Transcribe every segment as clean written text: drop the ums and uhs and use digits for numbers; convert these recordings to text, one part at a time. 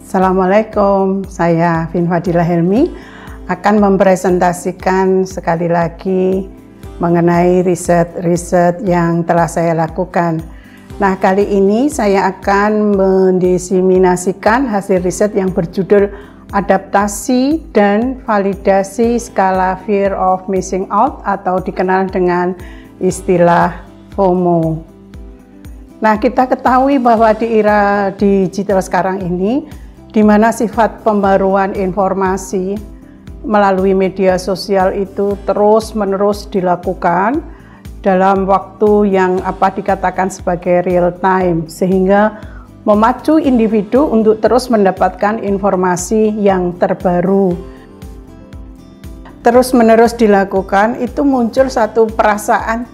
Assalamualaikum, saya Vin Fadila Helmi akan mempresentasikan sekali lagi mengenai riset-riset yang telah saya lakukan. Nah, kali ini saya akan mendiseminasikan hasil riset yang berjudul Adaptasi dan Validasi Skala Fear of Missing Out atau dikenal dengan istilah FOMO. Nah, kita ketahui bahwa di era digital sekarang ini, di mana sifat pembaruan informasi melalui media sosial itu terus-menerus dilakukan dalam waktu yang dikatakan sebagai real time, sehingga memacu individu untuk terus mendapatkan informasi yang terbaru. Terus-menerus dilakukan, itu muncul satu perasaan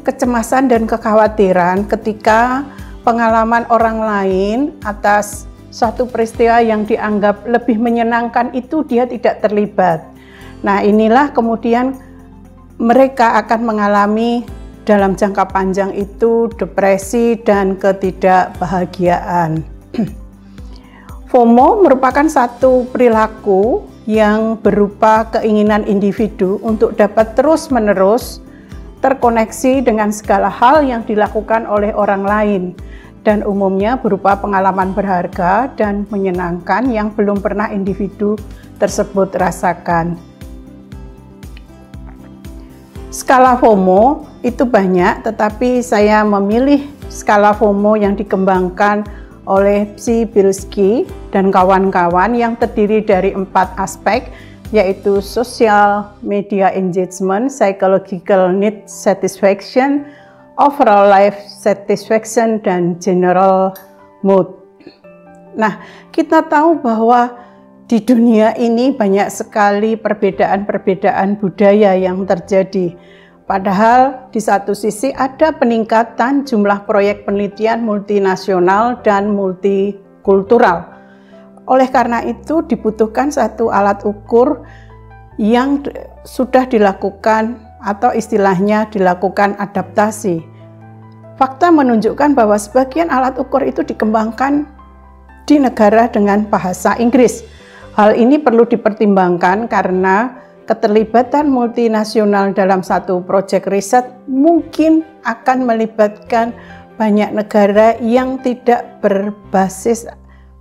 kecemasan dan kekhawatiran ketika pengalaman orang lain atas suatu peristiwa yang dianggap lebih menyenangkan itu dia tidak terlibat. Nah, inilah kemudian mereka akan mengalami dalam jangka panjang itu depresi dan ketidakbahagiaan. FOMO merupakan satu perilaku yang berupa keinginan individu untuk dapat terus-menerus terkoneksi dengan segala hal yang dilakukan oleh orang lain, dan umumnya berupa pengalaman berharga dan menyenangkan yang belum pernah individu tersebut rasakan. Skala FOMO itu banyak, tetapi saya memilih skala FOMO yang dikembangkan oleh Przybylski dan kawan-kawan yang terdiri dari 4 aspek, yaitu social media engagement, psychological need satisfaction, overall life satisfaction, dan general mood. Nah, kita tahu bahwa di dunia ini banyak sekali perbedaan-perbedaan budaya yang terjadi. Padahal di satu sisi ada peningkatan jumlah proyek penelitian multinasional dan multikultural. Oleh karena itu dibutuhkan satu alat ukur yang sudah dilakukan atau istilahnya dilakukan adaptasi. Fakta menunjukkan bahwa sebagian alat ukur itu dikembangkan di negara dengan bahasa Inggris. Hal ini perlu dipertimbangkan karena keterlibatan multinasional dalam satu proyek riset mungkin akan melibatkan banyak negara yang tidak berbasis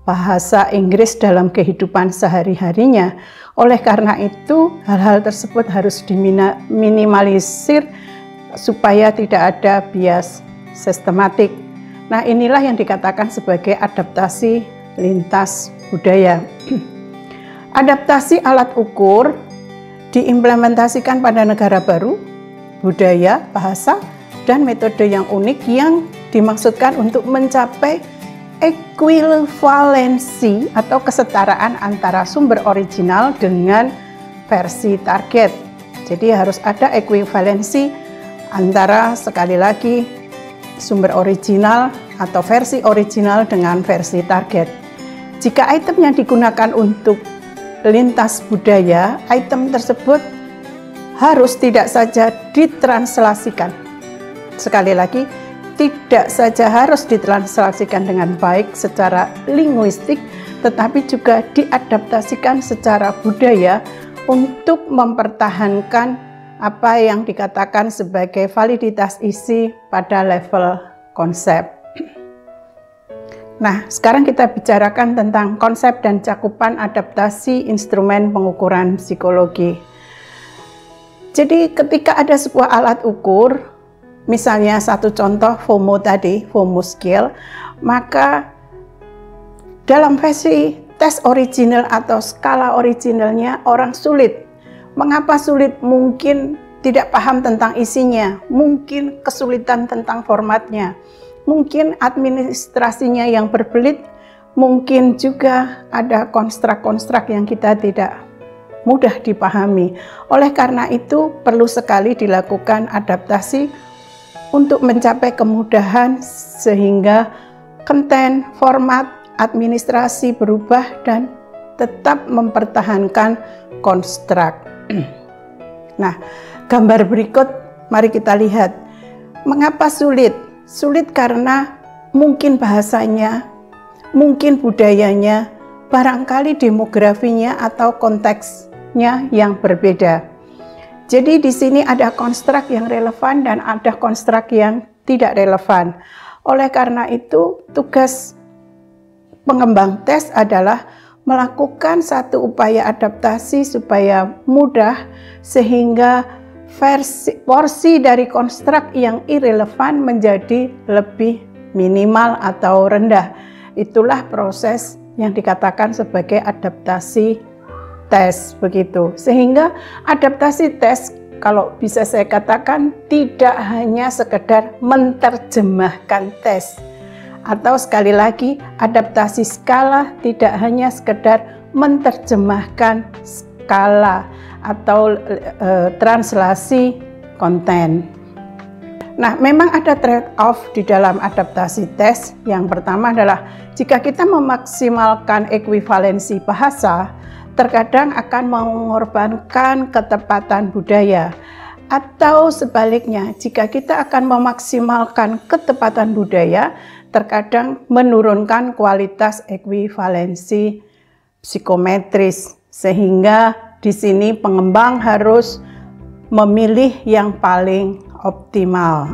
bahasa Inggris dalam kehidupan sehari-harinya. Oleh karena itu, hal-hal tersebut harus diminimalisir supaya tidak ada bias sistematik. Nah, inilah yang dikatakan sebagai adaptasi lintas budaya. Adaptasi alat ukur diimplementasikan pada negara baru, budaya, bahasa, dan metode yang unik yang dimaksudkan untuk mencapai ekuivalensi atau kesetaraan antara sumber original dengan versi target. Jadi harus ada ekuivalensi antara, sekali lagi, sumber original atau versi original dengan versi target. Jika item yang digunakan untuk lintas budaya, item tersebut harus tidak saja ditranslasikan. Sekali lagi, tidak saja harus ditranslasikan dengan baik secara linguistik, tetapi juga diadaptasikan secara budaya untuk mempertahankan apa yang dikatakan sebagai validitas isi pada level konsep. Nah, sekarang kita bicarakan tentang konsep dan cakupan adaptasi instrumen pengukuran psikologi. Jadi ketika ada sebuah alat ukur, misalnya satu contoh FOMO tadi, FOMO scale, maka dalam versi tes original atau skala originalnya orang sulit. Mengapa sulit? Mungkin tidak paham tentang isinya, mungkin kesulitan tentang formatnya, mungkin administrasinya yang berbelit, mungkin juga ada konstrak-konstrak yang kita tidak mudah dipahami. Oleh karena itu perlu sekali dilakukan adaptasi untuk mencapai kemudahan sehingga konten, format, administrasi berubah dan tetap mempertahankan konstrak. Nah, gambar berikut mari kita lihat. Mengapa sulit? Sulit karena mungkin bahasanya, mungkin budayanya, barangkali demografinya atau konteksnya yang berbeda. Jadi di sini ada konstruk yang relevan dan ada konstruk yang tidak relevan. Oleh karena itu, tugas pengembang tes adalah melakukan satu upaya adaptasi supaya mudah sehingga porsi dari konstruk yang irrelevan menjadi lebih minimal atau rendah. Itulah proses yang dikatakan sebagai adaptasi tes, begitu. Sehingga adaptasi tes, kalau bisa saya katakan, tidak hanya sekedar menerjemahkan tes. Atau sekali lagi, adaptasi skala tidak hanya sekedar menerjemahkan skala atau translasi konten. Nah, memang ada trade-off di dalam adaptasi tes. Yang pertama adalah jika kita memaksimalkan ekuivalensi bahasa, terkadang akan mengorbankan ketepatan budaya. Atau sebaliknya, jika kita akan memaksimalkan ketepatan budaya, terkadang menurunkan kualitas ekuivalensi psikometris, sehingga di sini pengembang harus memilih yang paling optimal.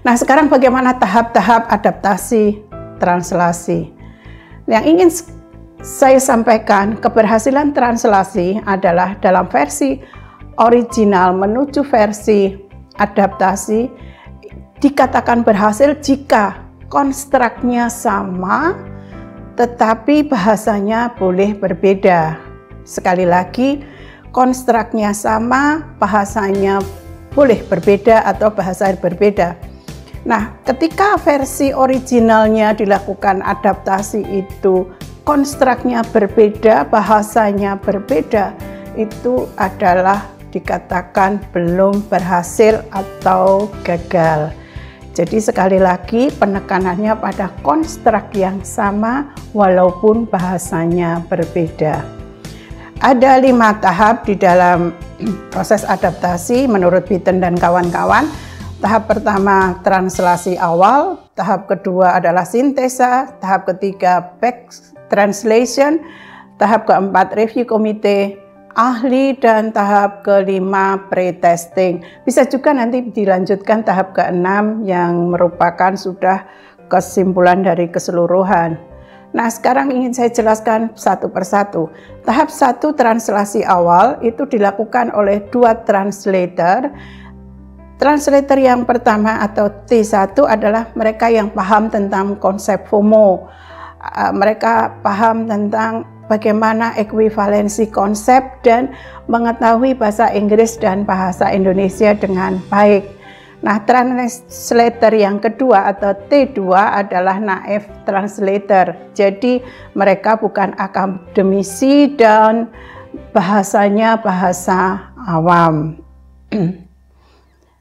Nah, sekarang bagaimana tahap-tahap adaptasi translasi? Yang ingin saya sampaikan, keberhasilan translasi adalah dalam versi original menuju versi adaptasi dikatakan berhasil jika konstruknya sama tetapi bahasanya boleh berbeda. Sekali lagi, konstruknya sama, bahasanya boleh berbeda atau bahasa berbeda. Nah, ketika versi originalnya dilakukan adaptasi itu konstruknya berbeda, bahasanya berbeda, itu adalah dikatakan belum berhasil atau gagal. Jadi sekali lagi penekanannya pada konstruk yang sama walaupun bahasanya berbeda. Ada 5 tahap di dalam proses adaptasi menurut Bitten dan kawan-kawan. Tahap pertama translasi awal, tahap kedua adalah sintesa, tahap ketiga back translation, tahap keempat review komite ahli, dan tahap kelima pre-testing. Bisa juga nanti dilanjutkan tahap keenam yang merupakan sudah kesimpulan dari keseluruhan. Nah, sekarang ingin saya jelaskan satu persatu. Tahap 1 translasi awal itu dilakukan oleh 2 translator. Translator yang pertama atau T1 adalah mereka yang paham tentang konsep FOMO. Mereka paham tentang bagaimana ekuivalensi konsep dan mengetahui bahasa Inggris dan bahasa Indonesia dengan baik. Nah, translator yang kedua atau T2 adalah naif translator. Jadi mereka bukan akademisi dan bahasanya bahasa awam.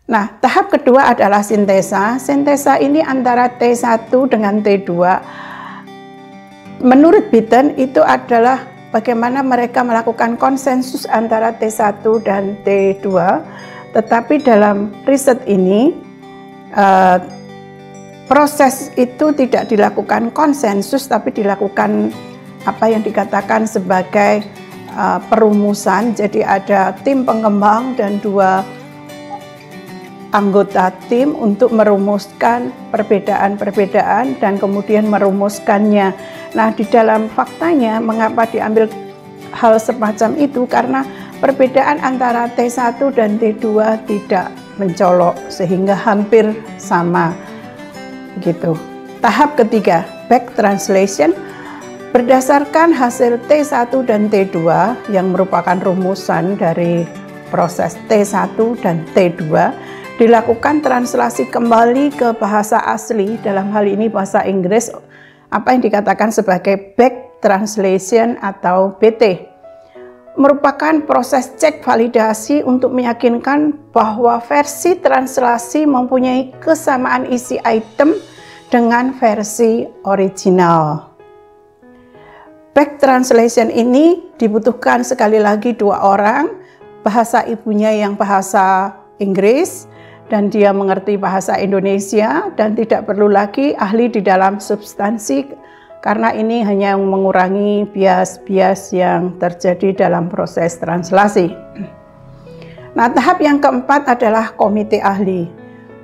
Nah, tahap kedua adalah sintesa. Sintesa ini antara T1 dengan T2. Menurut Bitten itu adalah bagaimana mereka melakukan konsensus antara T1 dan T2. Tetapi dalam riset ini proses itu tidak dilakukan konsensus, tapi dilakukan apa yang dikatakan sebagai perumusan. Jadi ada tim pengembang dan 2 anggota tim untuk merumuskan perbedaan-perbedaan dan kemudian merumuskannya. Nah, di dalam faktanya mengapa diambil hal semacam itu, karena perbedaan antara T1 dan T2 tidak mencolok sehingga hampir sama gitu. Tahap ketiga, back translation, berdasarkan hasil T1 dan T2 yang merupakan rumusan dari proses T1 dan T2, dilakukan translasi kembali ke bahasa asli, dalam hal ini bahasa Inggris, apa yang dikatakan sebagai back translation atau BT. Merupakan proses cek validasi untuk meyakinkan bahwa versi translasi mempunyai kesamaan isi item dengan versi original. Back translation ini dibutuhkan sekali lagi 2 orang, bahasa ibunya yang bahasa Inggris dan dia mengerti bahasa Indonesia, dan tidak perlu lagi ahli di dalam substansi karena ini hanya mengurangi bias-bias yang terjadi dalam proses translasi. Nah, tahap yang keempat adalah komite ahli.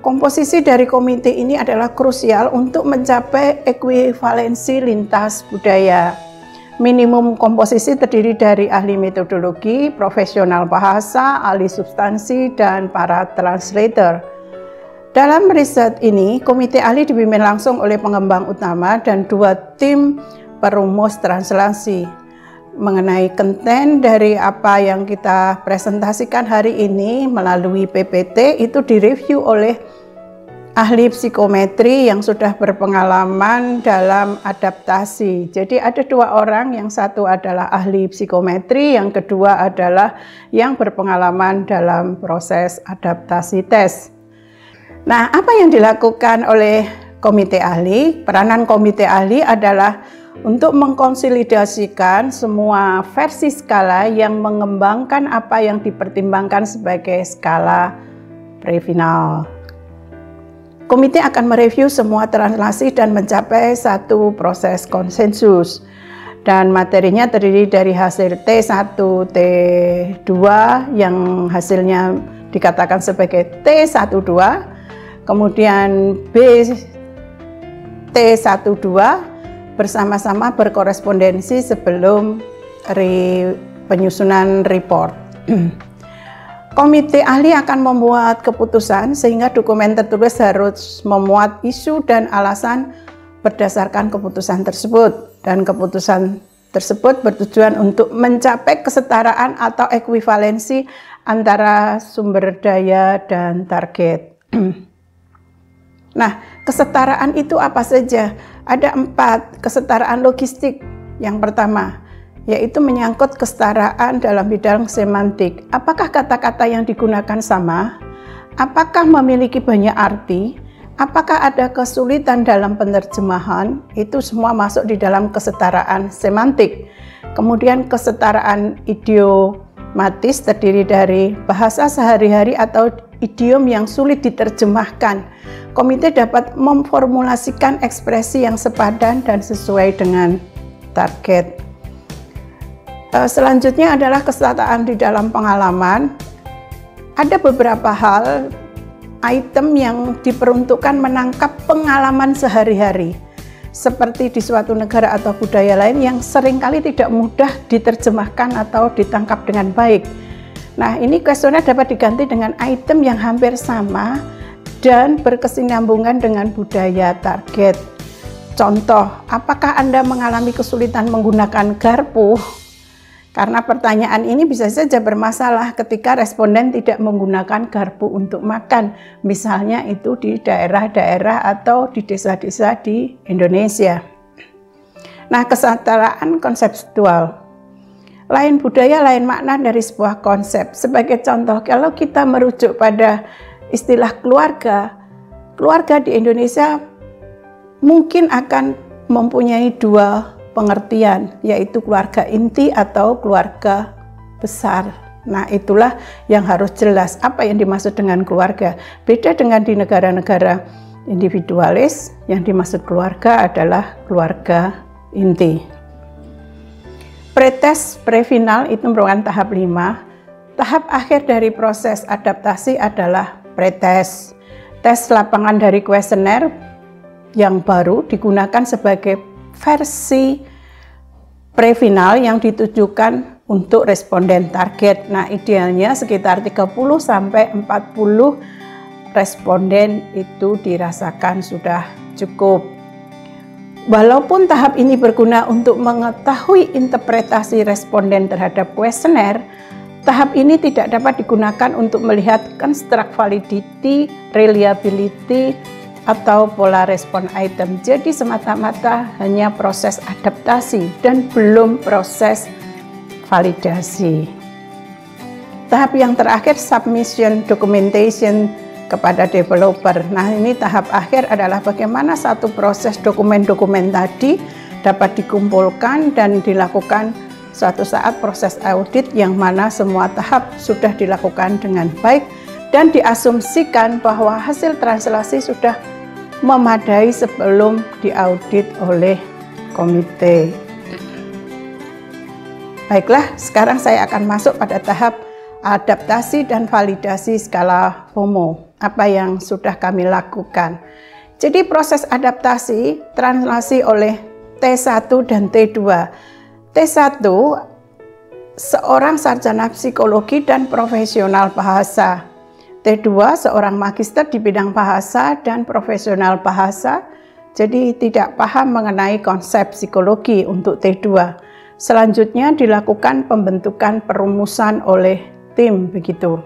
Komposisi dari komite ini adalah krusial untuk mencapai ekuivalensi lintas budaya. Minimum komposisi terdiri dari ahli metodologi, profesional bahasa, ahli substansi, dan para translator. Dalam riset ini, komite ahli dipimpin langsung oleh pengembang utama dan 2 tim perumus translasi. Mengenai konten dari apa yang kita presentasikan hari ini melalui PPT itu direview oleh ahli psikometri yang sudah berpengalaman dalam adaptasi. Jadi ada 2 orang, yang satu adalah ahli psikometri, yang kedua adalah yang berpengalaman dalam proses adaptasi tes. Nah, apa yang dilakukan oleh komite ahli? Peranan komite ahli adalah untuk mengkonsolidasikan semua versi skala yang mengembangkan apa yang dipertimbangkan sebagai skala prefinal. Komite akan mereview semua translasi dan mencapai satu proses konsensus. Dan materinya terdiri dari hasil T1, T2 yang hasilnya dikatakan sebagai T12, kemudian B T12 bersama-sama berkorespondensi sebelum penyusunan report. Komite ahli akan membuat keputusan sehingga dokumen tertulis harus memuat isu dan alasan berdasarkan keputusan tersebut, dan keputusan tersebut bertujuan untuk mencapai kesetaraan atau ekuivalensi antara sumber daya dan target. Nah, kesetaraan itu apa saja? Ada 4. Kesetaraan logistik. Yang pertama, yaitu menyangkut kesetaraan dalam bidang semantik. Apakah kata-kata yang digunakan sama? Apakah memiliki banyak arti? Apakah ada kesulitan dalam penerjemahan? Itu semua masuk di dalam kesetaraan semantik. Kemudian kesetaraan idiomatis terdiri dari bahasa sehari-hari atau idiom yang sulit diterjemahkan. Komite dapat memformulasikan ekspresi yang sepadan dan sesuai dengan target. Selanjutnya adalah kesetaraan di dalam pengalaman. Ada beberapa hal, item yang diperuntukkan menangkap pengalaman sehari-hari, seperti di suatu negara atau budaya lain yang seringkali tidak mudah diterjemahkan atau ditangkap dengan baik. Nah, ini kuesioner dapat diganti dengan item yang hampir sama dan berkesinambungan dengan budaya target. Contoh, apakah Anda mengalami kesulitan menggunakan garpu? Karena pertanyaan ini bisa saja bermasalah ketika responden tidak menggunakan garpu untuk makan. Misalnya itu di daerah-daerah atau di desa-desa di Indonesia. Nah, kesetaraan konseptual. Lain budaya, lain makna dari sebuah konsep. Sebagai contoh, kalau kita merujuk pada istilah keluarga, keluarga di Indonesia mungkin akan mempunyai 2 pengertian, yaitu keluarga inti atau keluarga besar. Nah, itulah yang harus jelas apa yang dimaksud dengan keluarga. Beda dengan di negara-negara individualis, yang dimaksud keluarga adalah keluarga inti. Pretest prefinal itu merupakan tahap 5. Tahap akhir dari proses adaptasi adalah pretest. Tes lapangan dari kuesioner yang baru digunakan sebagai versi prefinal yang ditujukan untuk responden target. Nah, idealnya sekitar 30 sampai 40 responden itu dirasakan sudah cukup. Walaupun tahap ini berguna untuk mengetahui interpretasi responden terhadap kuesioner, tahap ini tidak dapat digunakan untuk melihat construct validity, reliability, atau pola respon item. Jadi semata-mata hanya proses adaptasi dan belum proses validasi. Tahap yang terakhir, submission documentation kepada developer. Nah, ini tahap akhir adalah bagaimana satu proses dokumen-dokumen tadi dapat dikumpulkan dan dilakukan suatu saat proses audit yang mana semua tahap sudah dilakukan dengan baik dan diasumsikan bahwa hasil translasi sudah memadai sebelum diaudit oleh komite. Baiklah, sekarang saya akan masuk pada tahap adaptasi dan validasi skala FOMO. Apa yang sudah kami lakukan. Jadi proses adaptasi translasi oleh T1 dan T2. T1 seorang sarjana psikologi dan profesional bahasa. T2 seorang magister di bidang bahasa dan profesional bahasa. Jadi tidak paham mengenai konsep psikologi untuk T2. Selanjutnya dilakukan pembentukan perumusan oleh tim begitu.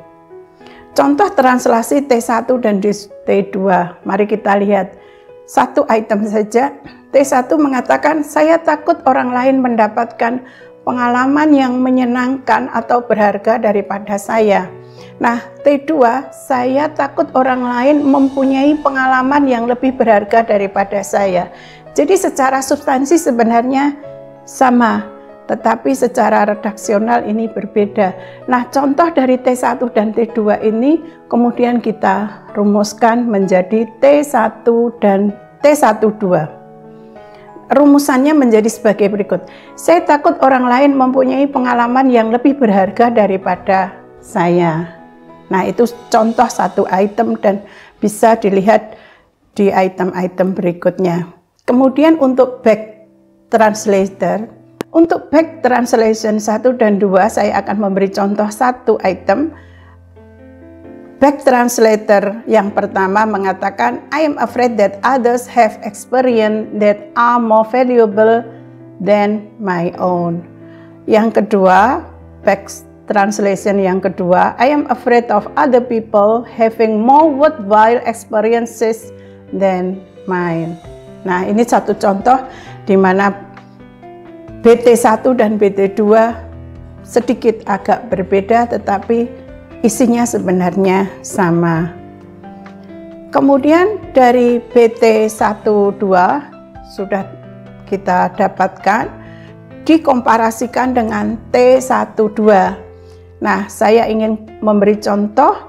Contoh translasi T1 dan T2. Mari kita lihat satu item saja. T1 mengatakan, saya takut orang lain mendapatkan pengalaman yang menyenangkan atau berharga daripada saya. Nah, T2, saya takut orang lain mempunyai pengalaman yang lebih berharga daripada saya. Jadi secara substansi sebenarnya sama, tetapi secara redaksional ini berbeda. Nah, contoh dari T1 dan T2 ini kemudian kita rumuskan menjadi T1 dan T12. Rumusannya menjadi sebagai berikut. Saya takut orang lain mempunyai pengalaman yang lebih berharga daripada saya. Nah, itu contoh satu item dan bisa dilihat di item-item berikutnya. Kemudian untuk back translator, untuk back translation 1 dan 2 saya akan memberi contoh satu item. Back translator yang pertama mengatakan, I am afraid that others have experience that are more valuable than my own. Yang kedua, back translation yang kedua, I am afraid of other people having more worthwhile experiences than mine. Nah, ini satu contoh di mana BT1 dan BT2 sedikit agak berbeda tetapi isinya sebenarnya sama. Kemudian dari BT12 sudah kita dapatkan dikomparasikan dengan T12. Nah, saya ingin memberi contoh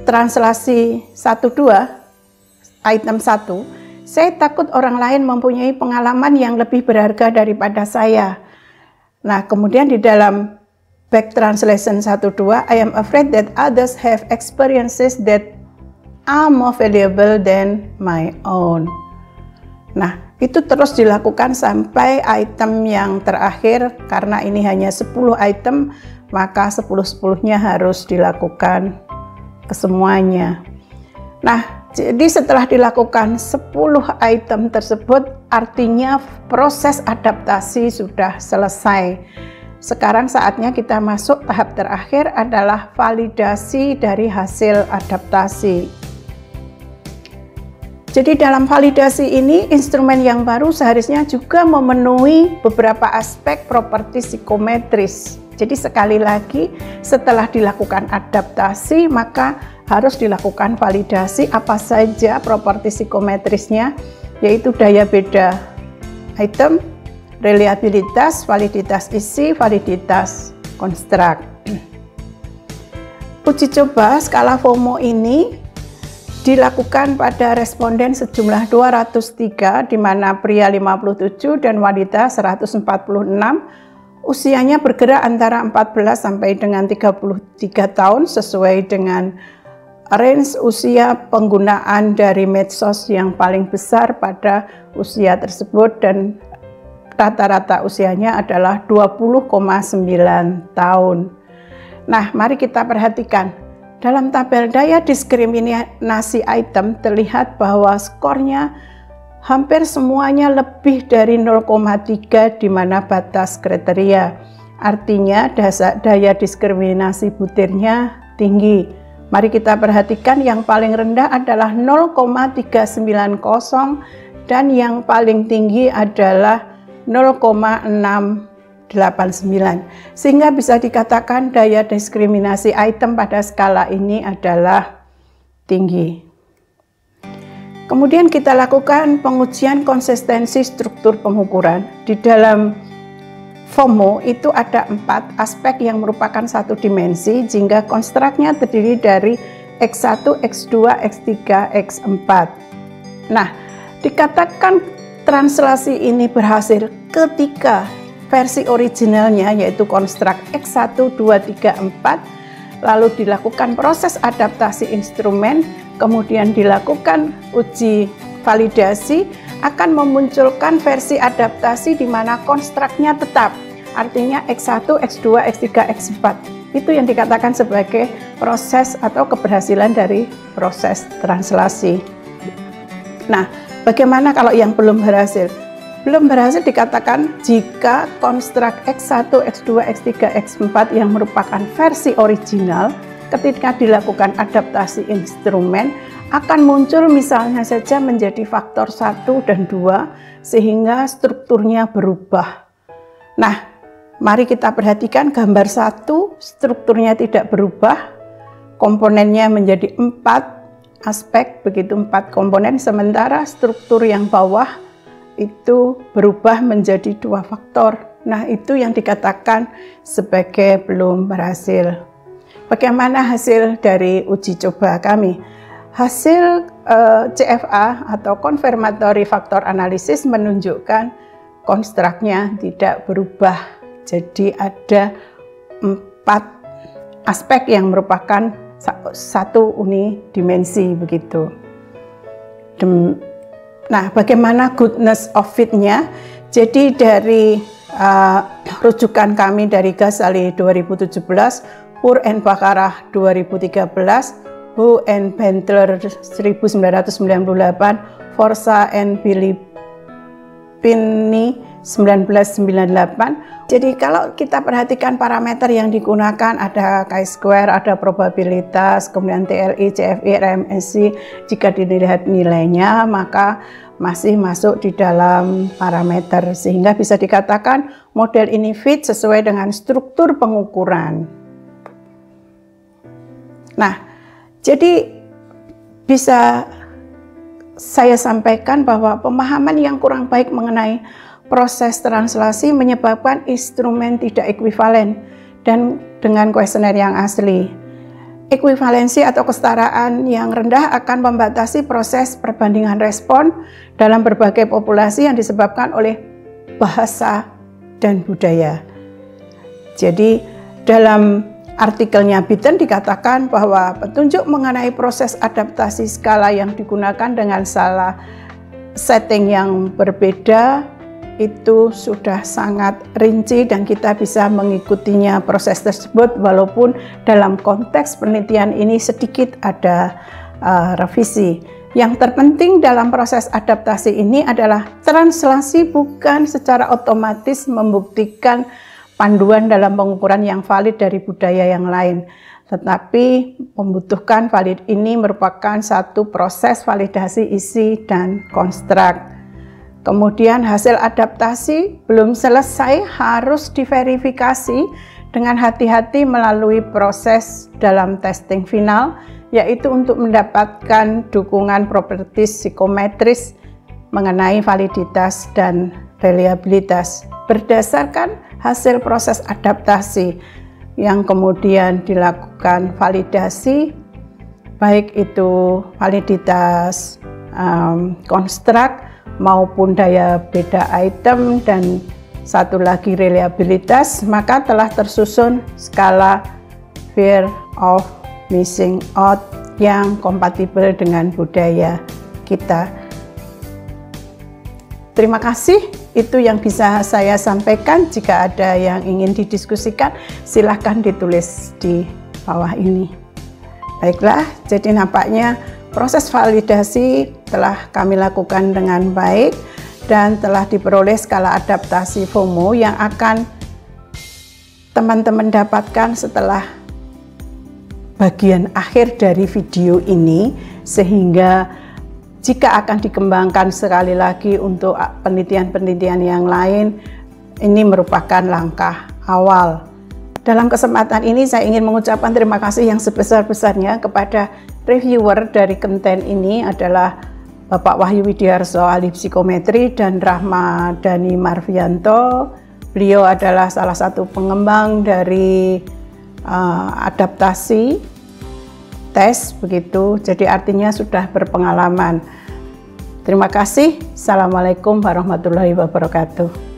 translasi 12 item 1. Saya takut orang lain mempunyai pengalaman yang lebih berharga daripada saya. Nah, kemudian di dalam back translation 12, I am afraid that others have experiences that are more valuable than my own. Nah, itu terus dilakukan sampai item yang terakhir. Karena ini hanya 10 item, maka 10-10-nya harus dilakukan kesemuanya. Nah, jadi setelah dilakukan 10 item tersebut, artinya proses adaptasi sudah selesai. Sekarang saatnya kita masuk tahap terakhir adalah validasi dari hasil adaptasi. Jadi dalam validasi ini, instrumen yang baru seharusnya juga memenuhi beberapa aspek properti psikometris. Jadi sekali lagi, setelah dilakukan adaptasi, maka harus dilakukan validasi apa saja properti psikometrisnya, yaitu daya beda item, reliabilitas, validitas isi, validitas konstruk. Uji coba skala FOMO ini dilakukan pada responden sejumlah 203, di mana pria 57 dan wanita 146, usianya bergerak antara 14 sampai dengan 33 tahun sesuai dengan range usia penggunaan dari medsos yang paling besar pada usia tersebut, dan rata-rata usianya adalah 20,9 tahun. Nah, mari kita perhatikan. Dalam tabel daya diskriminasi item terlihat bahwa skornya hampir semuanya lebih dari 0,3 di mana batas kriteria. Artinya daya diskriminasi butirnya tinggi. Mari kita perhatikan yang paling rendah adalah 0,390 dan yang paling tinggi adalah 0,689. Sehingga bisa dikatakan daya diskriminasi item pada skala ini adalah tinggi. Kemudian kita lakukan pengujian konsistensi struktur pengukuran. Di dalam FOMO itu ada 4 aspek yang merupakan satu dimensi, sehingga konstruknya terdiri dari X1, X2, X3, X4. Nah, dikatakan translasi ini berhasil ketika versi originalnya yaitu konstruk X1, 2, 3, 4, lalu dilakukan proses adaptasi instrumen, kemudian dilakukan uji validasi, akan memunculkan versi adaptasi di mana konstruknya tetap, artinya X1, X2, X3, X4. Itu yang dikatakan sebagai proses atau keberhasilan dari proses translasi. Nah, bagaimana kalau yang belum berhasil? Belum berhasil dikatakan jika konstruk X1, X2, X3, X4 yang merupakan versi original ketika dilakukan adaptasi instrumen akan muncul misalnya saja menjadi faktor 1 dan 2 sehingga strukturnya berubah. Nah, mari kita perhatikan gambar 1, strukturnya tidak berubah, komponennya menjadi 4 aspek, begitu 4 komponen, sementara struktur yang bawah itu berubah menjadi 2 faktor. Nah, itu yang dikatakan sebagai belum berhasil. Bagaimana hasil dari uji coba kami? Hasil CFA atau Confirmatory Factor Analysis menunjukkan konstruknya tidak berubah. Jadi ada 4 aspek yang merupakan satu unidimensi begitu. Nah, bagaimana goodness of fit-nya? Jadi dari rujukan kami dari Ghazali 2017, Pur and Baccarat 2013, Hu and Bentler 1998, Forza and Filippini 1998. Jadi kalau kita perhatikan parameter yang digunakan ada chi-square, ada probabilitas, kemudian TLI, CFI, RMSI. Jika dilihat nilainya maka masih masuk di dalam parameter sehingga bisa dikatakan model ini fit sesuai dengan struktur pengukuran. Nah, jadi bisa saya sampaikan bahwa pemahaman yang kurang baik mengenai proses translasi menyebabkan instrumen tidak ekuivalen dan dengan kuesioner yang asli. Ekuivalensi atau kesetaraan yang rendah akan membatasi proses perbandingan respon dalam berbagai populasi yang disebabkan oleh bahasa dan budaya. Jadi dalam artikelnya Bitten dikatakan bahwa petunjuk mengenai proses adaptasi skala yang digunakan dengan salah setting yang berbeda itu sudah sangat rinci dan kita bisa mengikutinya proses tersebut walaupun dalam konteks penelitian ini sedikit ada revisi. Yang terpenting dalam proses adaptasi ini adalah translasi bukan secara otomatis membuktikan panduan dalam pengukuran yang valid dari budaya yang lain, tetapi membutuhkan valid ini merupakan satu proses validasi isi dan konstruk. Kemudian hasil adaptasi belum selesai harus diverifikasi dengan hati-hati melalui proses dalam testing final, yaitu untuk mendapatkan dukungan properties psikometris mengenai validitas dan reliabilitas berdasarkan hasil proses adaptasi yang kemudian dilakukan validasi, baik itu validitas konstruk maupun daya beda item dan satu lagi reliabilitas, maka telah tersusun skala fear of missing out yang kompatibel dengan budaya kita. Terima kasih. Itu yang bisa saya sampaikan. Jika ada yang ingin didiskusikan, silahkan ditulis di bawah ini. Baiklah, jadi nampaknya proses validasi telah kami lakukan dengan baik dan telah diperoleh skala adaptasi FOMO yang akan teman-teman dapatkan setelah bagian akhir dari video ini, sehingga jika akan dikembangkan sekali lagi untuk penelitian-penelitian yang lain, ini merupakan langkah awal. Dalam kesempatan ini saya ingin mengucapkan terima kasih yang sebesar-besarnya kepada reviewer dari konten ini adalah Bapak Wahyu Widiarso ahli psikometri dan Rahma Dhani Marvianto. Beliau adalah salah satu pengembang dari adaptasi tes begitu, jadi artinya sudah berpengalaman. Terima kasih. Assalamualaikum warahmatullahi wabarakatuh.